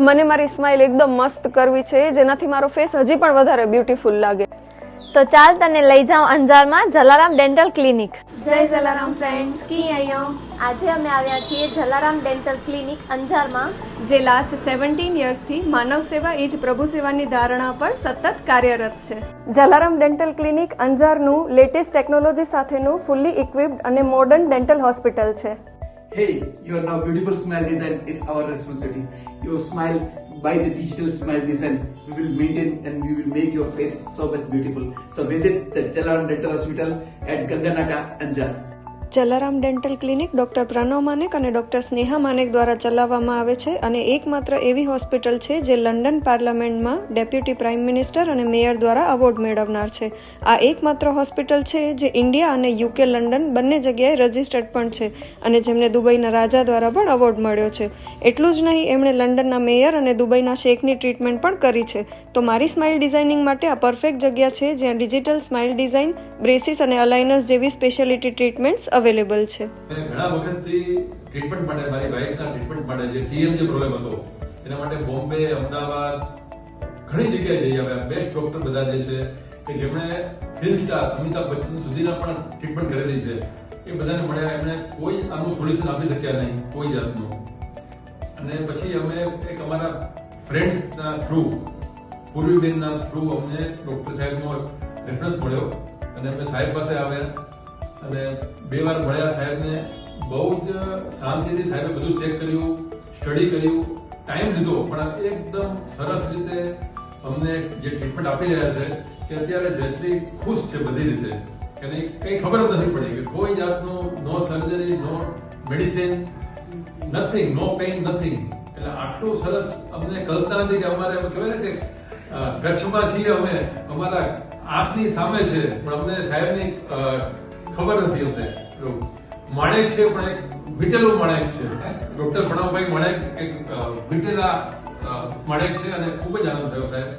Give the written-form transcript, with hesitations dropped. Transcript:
મને મારી સ્માઇલ એકદમ મસ્ત કરવી છે, જેનાથી મારો ફેસ હજી પણ વધારે બ્યુટીફુલ લાગે. તો ચાલ તને લઈ જાઉં અંજારમાં જલારામ ડેન્ટલ ક્લિનિક. જય જલારામ ફ્રેન્ડ્સ, કી અહીંયા આજે અમે આવ્યા છીએ જલારામ ડેન્ટલ ક્લિનિક અંજારમાં, જે લાસ્ટ 17 યર્સથી માનવ સેવા એ જ પ્રભુ સેવાની ધારણા પર સતત કાર્યરત છે. જલારામ ડેન્ટલ ક્લિનિક અંજારનું લેટેસ્ટ ટેકનોલોજી સાથેનું ફુલ્લી ઇક્વિપ્ડ અને મોડર્ન ડેન્ટલ હોસ્પિટલ છે. Hey, your now beautiful smile design is our responsibility. Your smile by the digital smile design, we will maintain and we will make your face so much beautiful. So visit the Jalaram Dental Hospital at Ganganaka, Anjar. Jalaram dental clinic doctor Pranav Manek અને doctor Sneha Manek દ્વારા ચલાવવામાં આવે છે અને એકમાત્ર એવી hospital છે જે લંડન પાર્લામેન્ટમાં ડેપ્યુટી પ્રાઇમ મિનિસ્ટર અને મેયર દ્વારા એવોર્ડ મેળવનાર છે. આ એકમાત્ર હોસ્પિટલ છે જે ઇન્ડિયા અને યુકે લંડન બંને જગ્યાએ રજિસ્ટર્ડ પણ છે અને જેમને દુબઈના રાજા દ્વારા પણ એવોર્ડ મળ્યો છે. એટલું જ નહીં, એમણે લંડનના મેયર અને દુબઈના શેખની ટ્રીટમેન્ટ પણ કરી છે. તો મારી સ્માઇલ ડિઝાઇનિંગ માટે આ પરફેક્ટ જગ્યા છે, જ્યાં ડિજિટલ સ્માઇલ ડિઝાઇન, બ્રેસીસ અને અલાઇનર્સ જેવી સ્પેશિયાલિટી ટ્રીટમેન્ટ્સ અવેલેબલ છે. ઘણા વખતથી ટ્રીટમેન્ટ માટે, મારી વાઈફના ટ્રીટમેન્ટ માટે જે ટીએમ જે પ્રોબ્લેમ હતો એના માટે બોમ્બે, અમદાવાદ ઘણી જગ્યાએ જઈ આવ્યા. બેસ્ટ ડોક્ટર બધા જે છે કે જેમણે ફિલ્મ સ્ટાર અમિતાભ બચ્ચન સુધીના પણ ટ્રીટમેન્ટ કરેલી છે, એ બધાને મળ્યા. એમણે કોઈ આનું સોલ્યુશન આપી શક્યા નહીં, કોઈ જાતનું. અને પછી અમે એક અમારા ફ્રેન્ડના થ્રુ, પૂર્વીબેનના થ્રુ અમને ડોક્ટર સાહેબનો રેફરન્સ મળ્યો અને અમે સાહેબ પાસે આવ્યા અને 2 વાર મળ્યા. સાહેબને બહુ જ શાંતિથી સાહેબે બધું ચેક કર્યું, સ્ટડી કર્યું, ટાઈમ લીધો, પણ એકદમ સરસ રીતે અમને જે ટ્રીટમેન્ટ આપી રહ્યા છે કે અત્યારે જયશ્રી ખુશ છે બધી રીતે. એને કંઈ ખબર જ નથી પડી કે કોઈ જાતનું નો સર્જરી, નો મેડિસિન, નથિંગ, નો પેઇન, નથિંગ. એટલે આટલું સરસ અમને કલ્પના નથી કે અમારે કહેવાય ને કે કચ્છમાં છીએ અમે, અમારા આંખની સામે છે, પણ અમને સાહેબની ખબર નથી. અમને માણેક છે, પણ એક વીટેલું માણેક છે. ડોક્ટર પ્રણવભાઈ માણેક એક વીટેલા માણેક છે અને ખૂબ જ આનંદ થયો સાહેબ.